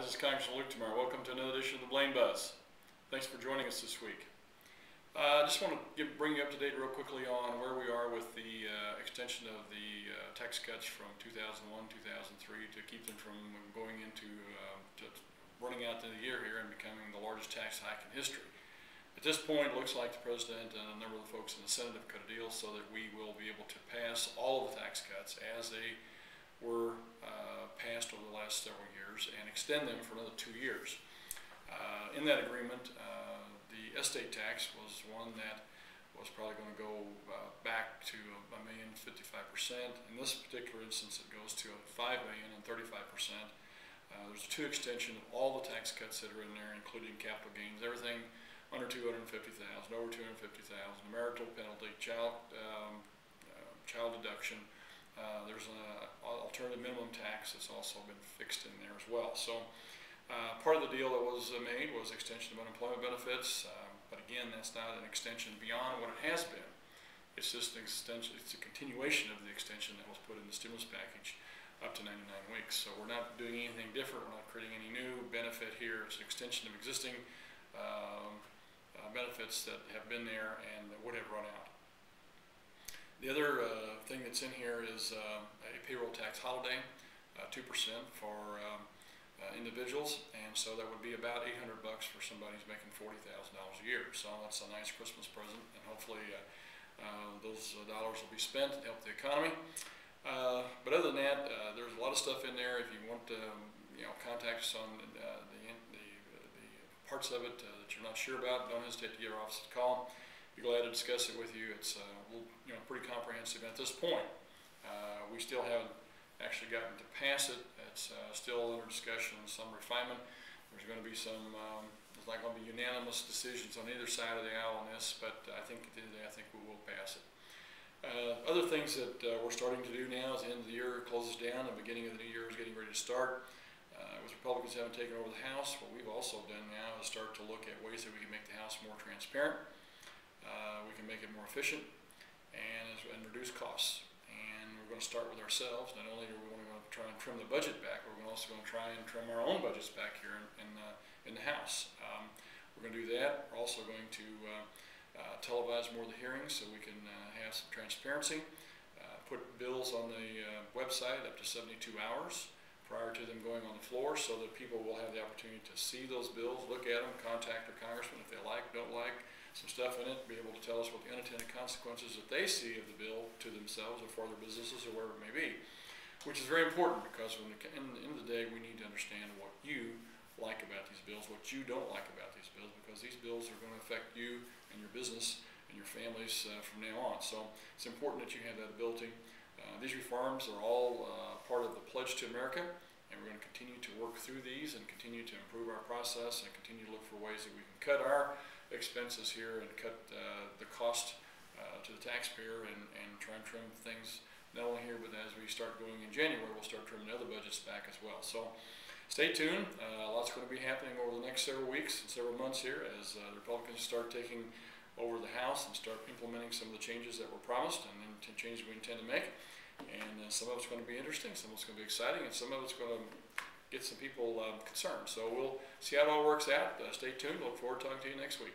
This is Congressman Luetkemeyer. Welcome to another edition of the Blaine Buzz. Thanks for joining us this week. I just want to bring you up to date real quickly on where we are with the extension of the tax cuts from 2001-2003 to keep them from going into running out to the year here and becoming the largest tax hike in history. At this point, it looks like the President and a number of the folks in the Senate have cut a deal so that we will be able to pass all of the tax cuts as they were passed over the last several years and extend them for another 2 years. In that agreement, the estate tax was one that was probably going to go back to $1,055,000. In this particular instance, it goes to $5 million and 35%. There's a 2 extension of all the tax cuts that are in there, including capital gains, everything under $250,000, over $250,000, marital penalty, child deduction. There's an alternative minimum tax that's also been fixed in there as well. So part of the deal that was made was extension of unemployment benefits, but again, that's not an extension beyond what it has been. It's just an extension, it's a continuation of the extension that was put in the stimulus package up to 99 weeks. So we're not doing anything different, we're not creating any new benefit here. It's an extension of existing benefits that have been there and that would have run out. The other thing that's in here is a payroll tax holiday, 2% for individuals, and so that would be about $800 for somebody who's making $40,000 a year. So that's a nice Christmas present, and hopefully those dollars will be spent to help the economy. But other than that, there's a lot of stuff in there. If you want to, contact us on the parts of it that you're not sure about, don't hesitate to give our office a call. Be glad to discuss it with you. It's pretty comprehensive. At this point, we still haven't actually gotten to pass it. It's still under discussion and some refinement. There's going to be some, there's not going to be unanimous decisions on either side of the aisle on this, but I think at the end of the day, I think we will pass it. Other things that we're starting to do now as the end of the year closes down, the beginning of the new year is getting ready to start. With Republicans having taken over the House, what we've also done now is start to look at ways that we can make the House more transparent. We can make it more efficient and reduce costs. And we're going to start with ourselves. Not only are we going to try and trim the budget back, we're also going to try and trim our own budgets back here in the House. We're going to do that. We're also going to televise more of the hearings so we can have some transparency. Put bills on the website up to 72 hours prior to them going on the floor so that people will have the opportunity to see those bills, look at them, contact their congressman if they like, don't like some stuff in it, be able to tell us what the unintended consequences that they see of the bill to themselves or for their businesses or wherever it may be, which is very important because in the end of the day we need to understand what you like about these bills, what you don't like about these bills, because these bills are going to affect you and your business and your families from now on. So it's important that you have that ability. These reforms are all part of the Pledge to America, and we're going to continue to work through these and continue to improve our process and continue to look for ways that we can cut our expenses here and cut the cost to the taxpayer and try and trim things not only here but as we start going in January, we'll start trimming other budgets back as well. So stay tuned. Lots going to be happening over the next several weeks and several months here as the Republicans start taking over the House and start implementing some of the changes that were promised and then changes we intend to make. And some of it's going to be interesting, some of it's going to be exciting, and some of it's going to get some people concerned. So we'll see how it all works out. Stay tuned. Look forward to talking to you next week.